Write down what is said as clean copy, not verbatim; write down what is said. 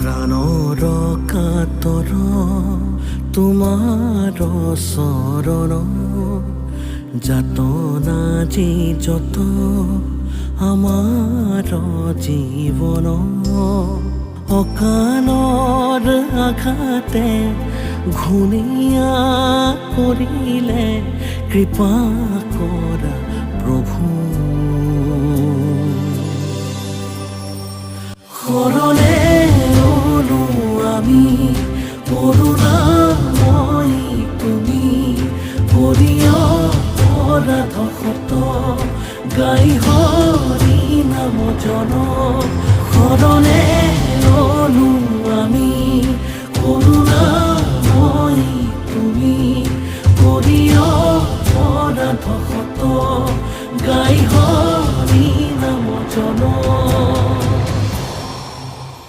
প্ৰাণৰ কাতৰ তোমাৰ চৰণ যাতনা যি যত আমাৰ জীৱন অকালৰ আঘাতে ঘূণীয়া কৰিলে কৃপা কৰা প্ৰভু শৰণে ললো আমি কৰোণাময়ী তুমি হৰিয় অপৰাধ শত গাই হৰি নাম জন শৰণে